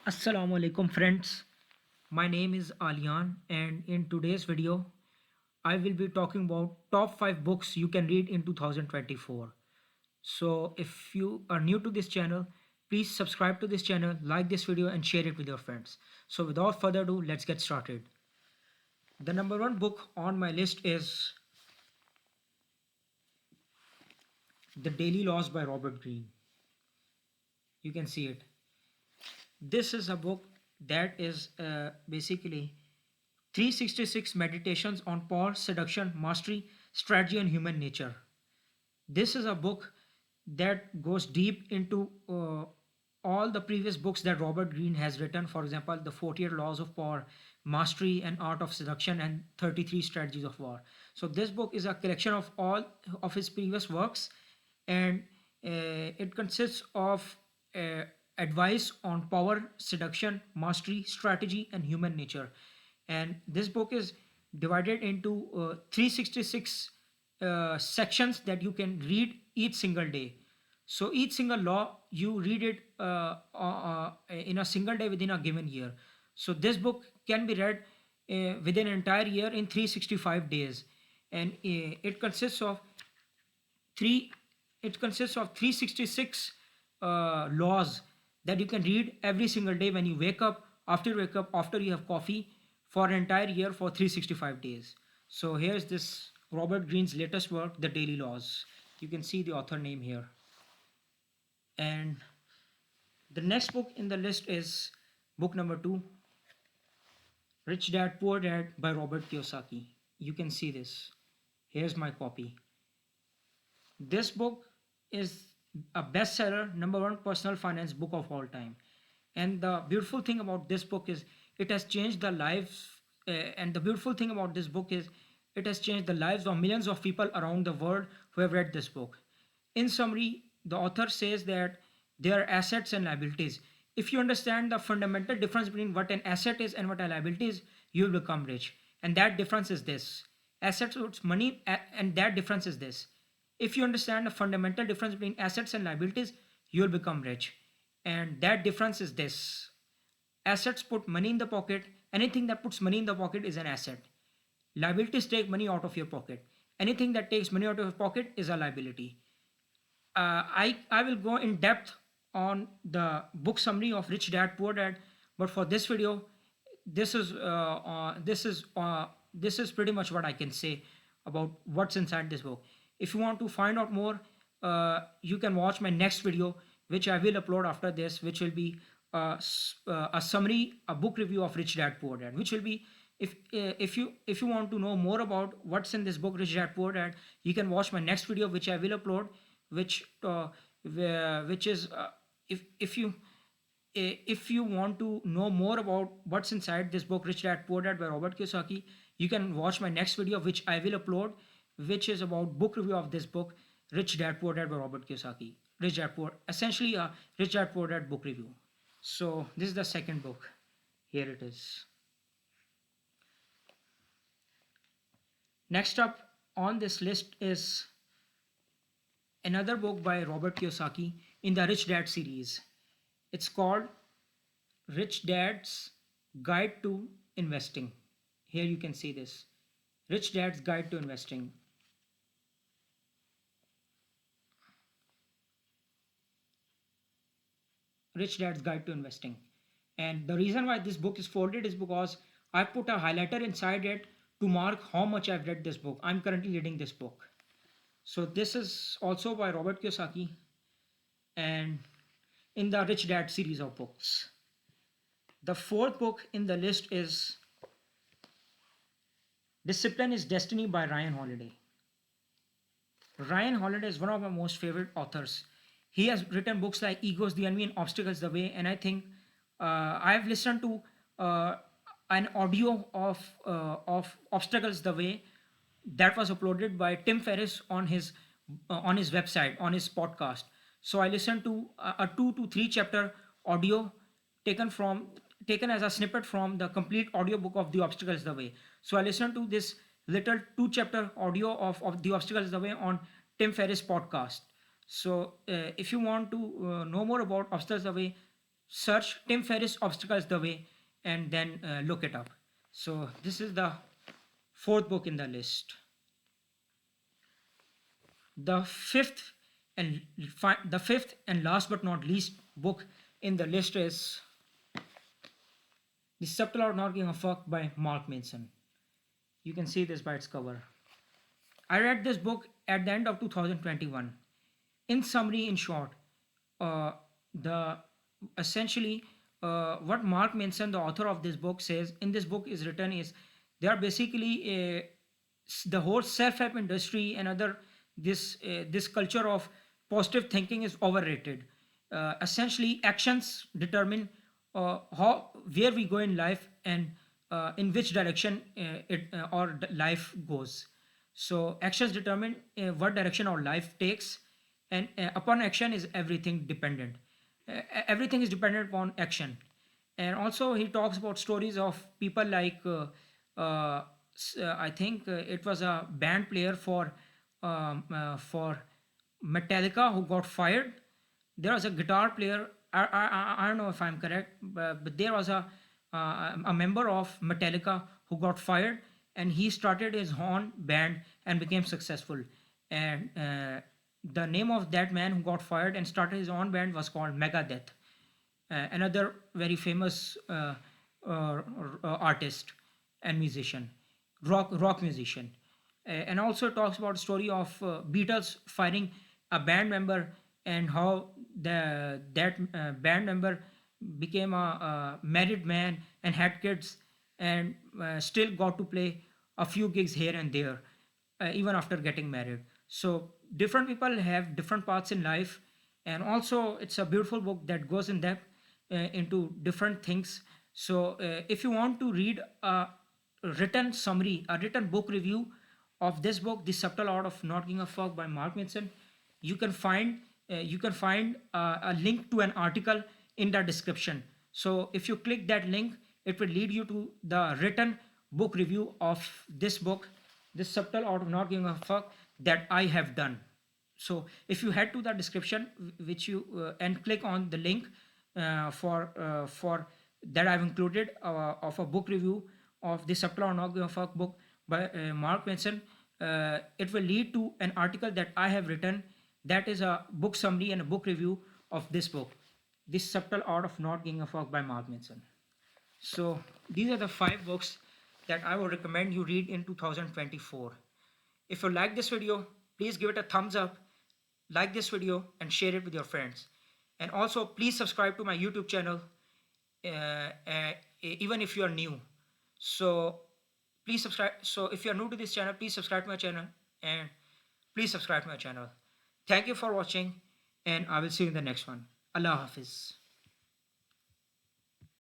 Assalamu alaikum friends. My name is Alian and in today's video I will be talking about top 5 books you can read in 2024. So if you are new to this channel, please subscribe to this channel, like this video and share it with your friends. So without further ado, let's get started. The number 1 book on my list is The Daily Laws by Robert Greene. You can see it. This is a book that is basically 366 meditations on power, seduction, mastery, strategy, and human nature. This is a book that goes deep into all the previous books that Robert Greene has written. For example, The 48 Laws of Power, Mastery and Art of Seduction, and 33 Strategies of War. So, this book is a collection of all of his previous works, and it consists of uh, advice on power, seduction, mastery, strategy, and human nature. And this book is divided into 366 sections that you can read each single day. So each single law you read it in a single day within a given year. So this book can be read within an entire year in 365 days, and three it consists of 366 laws that you can read every single day when you wake up, after you have coffee, for an entire year for 365 days. So here's this Robert Greene's latest work, The Daily Laws. You can see the author name here. And the next book in the list is book number 2, Rich Dad Poor Dad by Robert Kiyosaki. You can see this. Here's my copy. This book is a bestseller, number one personal finance book of all time. And the beautiful thing about this book is it has changed the lives. And the beautiful thing about this book is it has changed the lives of millions of people around the world who have read this book. In summary, the author says that there are assets and liabilities. If you understand the fundamental difference between what an asset is and what a liability is, you will become rich. And that difference is this. Assets is money, and that difference is this. If you understand the fundamental difference between assets and liabilities, you will become rich. And that difference is this. Assets put money in the pocket. Anything that puts money in the pocket is an asset. Liabilities take money out of your pocket. Anything that takes money out of your pocket is a liability. I will go in depth on the book summary of Rich Dad Poor Dad, but for this video, this is uh, uh, this is uh, this is pretty much what I can say about what's inside this book. If you want to find out more, you can watch my next video, which I will upload after this, which will be a summary, a book review of Rich Dad Poor Dad, which will be if you want to know more about what's in this book Rich Dad Poor Dad, you can watch my next video, which I will upload, which which is if you want to know more about what's inside this book Rich Dad Poor Dad by Robert Kiyosaki, you can watch my next video, which I will upload, which is about book review of this book Rich Dad Poor Dad by Robert Kiyosaki. Rich Dad Poor, essentially a Rich Dad Poor Dad book review. So this is the second book. Here it is. Next up on this list is another book by Robert Kiyosaki in the Rich Dad series. It's called Rich Dad's Guide to Investing. Here you can see this. Rich Dad's Guide to Investing. Rich Dad's Guide to Investing. And the reason why this book is folded is because I put a highlighter inside it to mark how much I've read this book. I'm currently reading this book. So this is also by Robert Kiyosaki and in the Rich Dad series of books. The fourth book in the list is Discipline is Destiny by Ryan Holiday. Ryan Holiday is one of my most favorite authors. He has written books like Ego's the Enemy and Obstacles the Way, and I think I've listened to an audio of Obstacles the Way that was uploaded by Tim Ferriss on his website, on his podcast. So I listened to a 2 to 3 chapter audio taken from taken as a snippet from the complete audiobook of The Obstacle is the Way. So I listened to this little 2 chapter audio of The Obstacle is the Way on Tim Ferriss podcast. So if you want to know more about Obstacles the Way, search Tim Ferriss Obstacles the Way and then look it up. So this is the fourth book in the list. The fifth and last but not least book in the list is The Subtle Art of Not Giving a Fuck by Mark Manson. You can see this by its cover. I read this book at the end of 2021. In summary, in short, uh, the essentially what Mark Manson, the author of this book, says in this book is written is they are basically the whole self-help industry and other this culture of positive thinking is overrated. Essentially, actions determine how where we go in life and in which direction life goes. So actions determine what direction our life takes, and upon action is everything dependent. Everything is dependent upon action. And also he talks about stories of people like I think it was a band player for Metallica who got fired. There was a guitar player. I don't know if I'm correct, but there was a member of Metallica who got fired, and he started his own band and became successful. And the name of that man who got fired and started his own band was called Megadeth, another very famous artist and musician, rock musician. And also talks about the story of Beatles firing a band member and how that band member became a married man and had kids and still got to play a few gigs here and there even after getting married. So different people have different paths in life, and also it's a beautiful book that goes in depth into different things. So if you want to read a written summary, a written book review of this book, The Subtle Art of Not Giving a Fuck by Mark Manson, you can find a link to an article in the description. So if you click that link, it will lead you to the written book review of this book, This Subtle Art of Not Giving a Fuck, that I have done. So if you head to the description, which you and click on the link for that I've included of a book review of the Subtle Art of Not Giving a Fuck book by Mark Manson, it will lead to an article that I have written. That is a book summary and a book review of this book, This Subtle Art of Not Giving a Fuck by Mark Manson. So these are the five books that I would recommend you read in 2024. If you like this video, please give it a thumbs up, like this video, and share it with your friends. And also, please subscribe to my YouTube channel, even if you are new. So please subscribe. So if you are new to this channel, please subscribe to my channel, and please subscribe to my channel. Thank you for watching, and I will see you in the next one. Allah Hafiz.